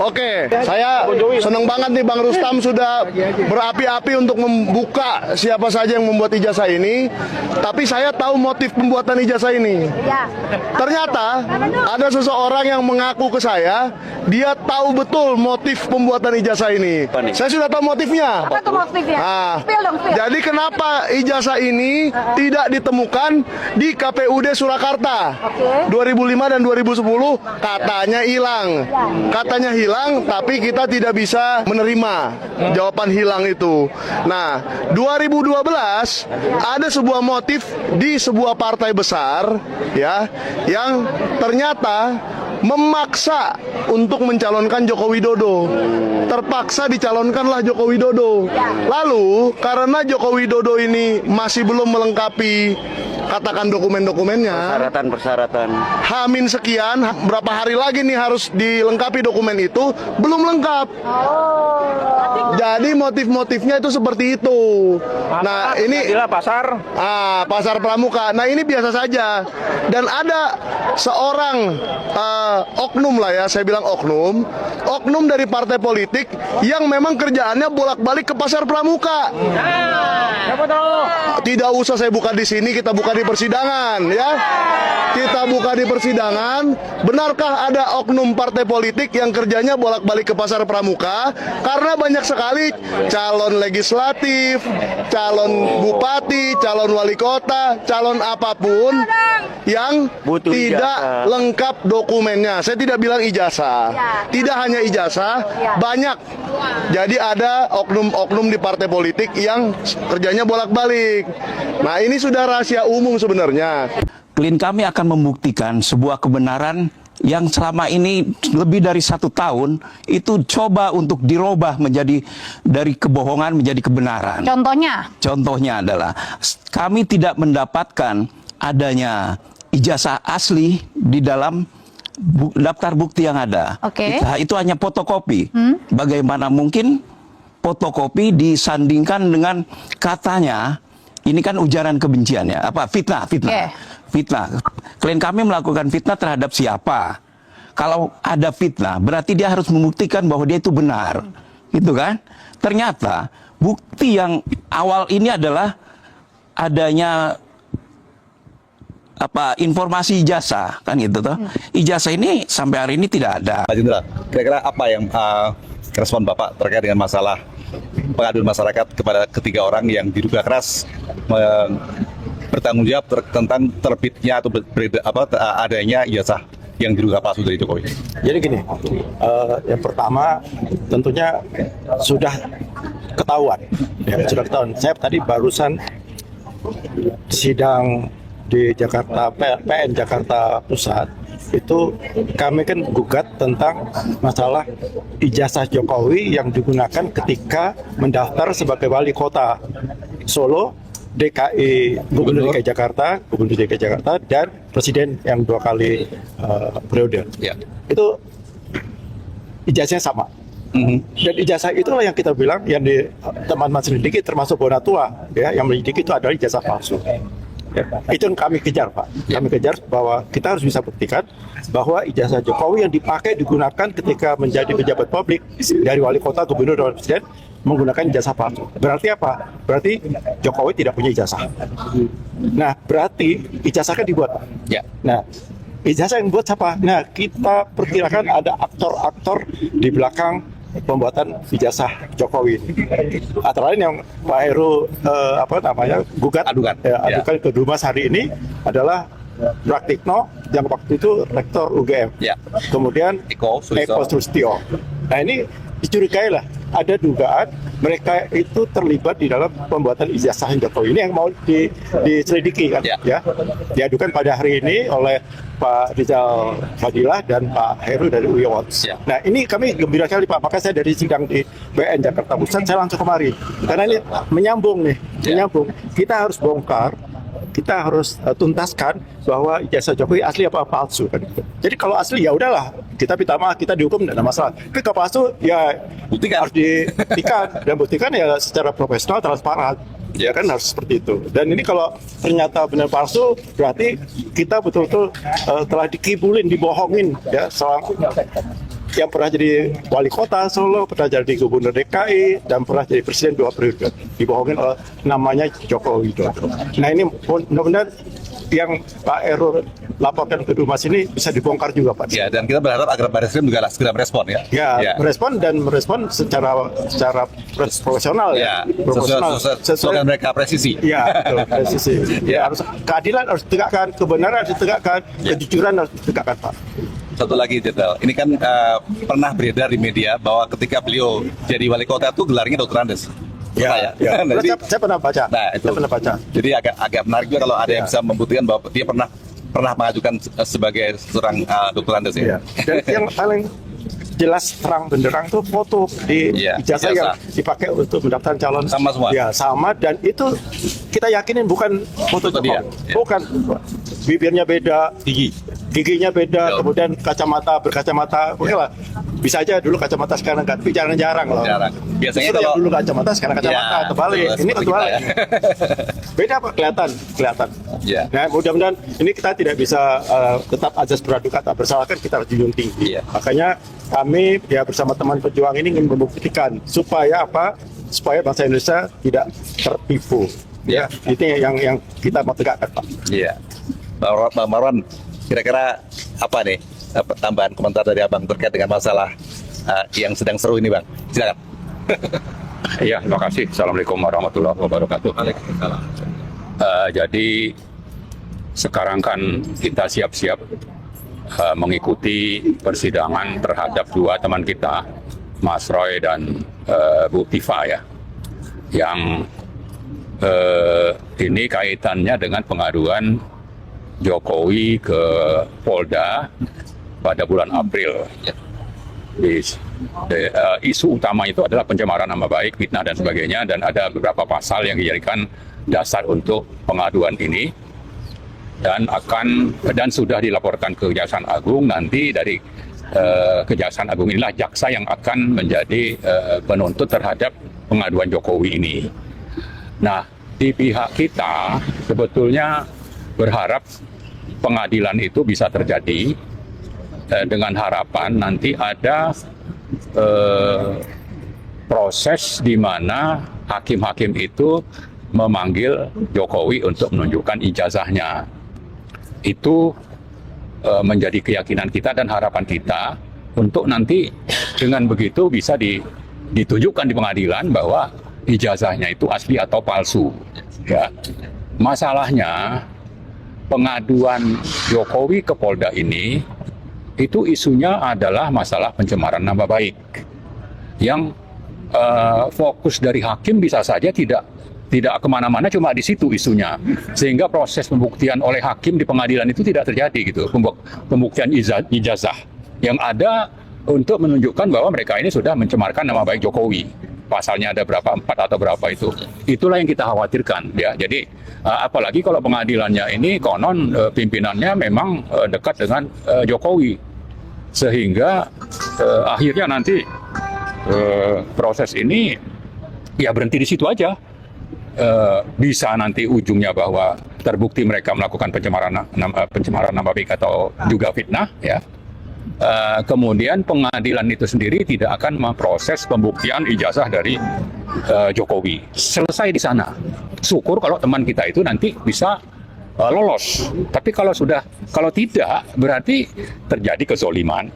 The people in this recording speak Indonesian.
Oke, saya senang banget nih Bang Rustam sudah berapi-api untuk membuka siapa saja yang membuat ijazah ini. Tapi saya tahu motif pembuatan ijazah ini. Ternyata ada seseorang yang mengaku ke saya, dia tahu betul motif pembuatan ijazah ini. Saya sudah tahu motifnya. Apa tuh motifnya? Spill dong, spill. Jadi kenapa ijazah ini tidak ditemukan di KPUD Surakarta? 2005 dan 2010 katanya hilang. Katanya hilang, tapi kita tidak bisa menerima jawaban hilang itu. Nah, 2012 ada sebuah motif di sebuah partai besar ya yang ternyata memaksa untuk mencalonkan Joko Widodo. Terpaksa dicalonkanlah Joko Widodo. Lalu karena Joko Widodo ini masih belum melengkapi katakan dokumen-dokumennya, persyaratan. Hamin sekian, berapa hari lagi nih harus dilengkapi dokumen itu, belum lengkap. Jadi motif-motifnya itu seperti itu. Nah, ini pasar. Pasar Pramuka. Nah, ini biasa saja. Dan ada seorang oknum lah ya, saya bilang oknum dari partai politik yang memang kerjaannya bolak-balik ke Pasar Pramuka. Tidak usah saya buka di sini, kita buka di persidangan ya. Kita buka di persidangan. Benarkah ada oknum partai politik yang kerjanya bolak-balik ke Pasar Pramuka? Karena banyak sekali calon legislatif, calon bupati, calon wali kota, calon apapun yang butuh tidak ijazah. Lengkap dokumennya. Saya tidak bilang ijazah. Tidak hanya ijazah, banyak. Jadi ada oknum-oknum di partai politik yang kerjanya bolak-balik. Nah, ini sudah rahasia umum sebenarnya. Klien kami akan membuktikan sebuah kebenaran yang selama ini lebih dari 1 tahun itu coba untuk dirubah menjadi dari kebohongan menjadi kebenaran. Contohnya adalah kami tidak mendapatkan adanya ijazah asli di dalam daftar bukti yang ada. Itu hanya fotokopi. Bagaimana mungkin fotokopi disandingkan dengan katanya? Ini kan ujaran kebencian ya, fitnah. Fitnah. Klien kami melakukan fitnah terhadap siapa? Kalau ada fitnah, berarti dia harus membuktikan bahwa dia itu benar, gitu kan? Ternyata bukti yang awal ini adalah adanya informasi ijazah, kan gitu toh? Ijazah ini sampai hari ini tidak ada. Pak Jenderal, kira-kira apa yang respon Bapak terkait dengan masalah pengaduan masyarakat kepada ketiga orang yang diduga keras bertanggung jawab tentang terbitnya atau adanya ijazah yang diduga palsu dari Jokowi? Jadi gini, yang pertama tentunya sudah ketahuan. Saya tadi barusan sidang di Jakarta, PN Jakarta Pusat, itu kami kan gugat tentang masalah ijazah Jokowi yang digunakan ketika mendaftar sebagai wali kota Solo, Gubernur DKI Jakarta, dan Presiden yang 2 kali periode. Itu ijazahnya sama. Dan ijazah itulah yang kita bilang yang di teman-teman selidiki termasuk Bonatua ya, yang melidiki itu adalah ijazah palsu. Ya, itu yang kami kejar, Pak. Kami kejar bahwa kita harus bisa buktikan bahwa ijazah Jokowi yang digunakan ketika menjadi pejabat publik dari wali kota, gubernur, dan presiden menggunakan ijazah palsu. Berarti apa? Berarti Jokowi tidak punya ijazah. Nah, berarti ijazah kan dibuat, Pak. Nah, ijazah yang buat siapa? Nah, kita perkirakan ada aktor-aktor di belakang pembuatan ijazah Jokowi. Antara lain yang Pak Heru adukan ke Dumas hari ini adalah Praktikno yang waktu itu rektor UGM. Kemudian Eko Sulistyo. Nah, ini dicurigai lah ada dugaan mereka itu terlibat di dalam pembuatan ijazah Jokowi. Ini yang mau diselidiki kan, diadukan pada hari ini oleh Pak Rizal Fadilah dan Pak Heru dari UI Awards. Nah, ini kami gembira sekali, Pak. Maka saya dari sidang di PN Jakarta Pusat saya langsung kemari karena ini menyambung. Kita harus bongkar, kita harus tuntaskan bahwa ijazah Jokowi asli apa palsu kan. Jadi kalau asli ya udahlah, kita minta maaf, kita dihukum tidak ada masalah. Tapi kalau palsu ya harus dibuktikan dan buktikan ya secara profesional, transparan. Ya kan harus seperti itu. Dan ini kalau ternyata benar palsu, berarti kita betul-betul telah dikibulin, dibohongin ya, yang pernah jadi wali kota Solo, pernah jadi gubernur DKI, dan pernah jadi presiden 2 periode. Dibohongin oleh namanya Joko Widodo. Nah ini mudah-mudahan yang Pak Erul laporkan ke Dumas ini bisa dibongkar juga, Pak. Ya, dan kita berharap agar Barreskrim juga segera merespon ya. Ya, merespon secara profesional ya. Profesional, sesuai dengan mereka presisi. Ya, betul, presisi. Ya. Harus keadilan harus ditegakkan, kebenaran harus ditegakkan, kejujuran harus ditegakkan, Pak. Satu lagi detail, ini kan pernah beredar di media bahwa ketika beliau jadi wali kota itu gelarnya Dr. Andes. Ya. Nah, jadi, saya pernah baca. Nah, itu. Saya pernah baca. Jadi agak menarik juga kalau ada yang bisa membuktikan bahwa dia pernah mengajukan sebagai seorang Dr. Andes ya. Dan yang paling jelas terang benderang itu foto di ijazah yang dipakai untuk mendaftar calon. Sama semua. Ya, sama, dan itu kita yakinin bukan foto Jokowi. dia. Ya. Bukan. Bibirnya beda, giginya beda, kemudian berkacamata. Oke lah. Bisa aja dulu kacamata, sekarang enggak, tapi jarang-jarang loh. Jarang. Biasanya kalau dulu kacamata, sekarang kacamata, terbalik. Ini terbalik. Ya. Beda, Pak, kelihatan. Ya. Nah, mudah-mudahan ini kita tidak bisa tetap azas praduga tak bersalah, kan kita harus junjung tinggi. Ya. Makanya kami ya bersama teman pejuang ini ingin membuktikan supaya bangsa Indonesia tidak tertipu. Ya, itu yang kita mau tegakkan, Pak. Iya. Bang Marwan, kira-kira apa nih tambahan komentar dari Abang terkait dengan masalah yang sedang seru ini, Bang? Silakan. Iya, terima kasih. Assalamualaikum warahmatullahi wabarakatuh. Jadi sekarang kan kita siap-siap mengikuti persidangan terhadap 2 teman kita, Mas Roy dan Bu Tifa ya, yang ini kaitannya dengan pengaduan Jokowi ke Polda pada bulan April. Isu utama itu adalah pencemaran nama baik, fitnah dan sebagainya, dan ada beberapa pasal yang dijadikan dasar untuk pengaduan ini, dan sudah dilaporkan ke Kejaksaan Agung. Nanti dari Kejaksaan Agung inilah jaksa yang akan menjadi penuntut terhadap pengaduan Jokowi ini. Nah, di pihak kita sebetulnya berharap pengadilan itu bisa terjadi dengan harapan nanti ada proses di mana hakim-hakim itu memanggil Jokowi untuk menunjukkan ijazahnya. Itu menjadi keyakinan kita dan harapan kita untuk nanti dengan begitu bisa ditunjukkan di pengadilan bahwa ijazahnya itu asli atau palsu. Ya. Masalahnya pengaduan Jokowi ke Polda ini itu isunya adalah masalah pencemaran nama baik yang fokus dari hakim bisa saja tidak kemana-mana, cuma di situ isunya, sehingga proses pembuktian oleh hakim di pengadilan itu tidak terjadi gitu, pembuktian ijazah yang ada untuk menunjukkan bahwa mereka ini sudah mencemarkan nama baik Jokowi. Pasalnya ada berapa, 4 atau berapa itu. Itulah yang kita khawatirkan ya. Jadi apalagi kalau pengadilannya ini konon pimpinannya memang dekat dengan Jokowi, sehingga akhirnya nanti proses ini ya berhenti di situ aja. Bisa nanti ujungnya bahwa terbukti mereka melakukan pencemaran nama baik atau juga fitnah ya. Kemudian pengadilan itu sendiri tidak akan memproses pembuktian ijazah dari Jokowi. Selesai di sana. Syukur kalau teman kita itu nanti bisa lolos. Tapi kalau tidak, berarti terjadi kezoliman.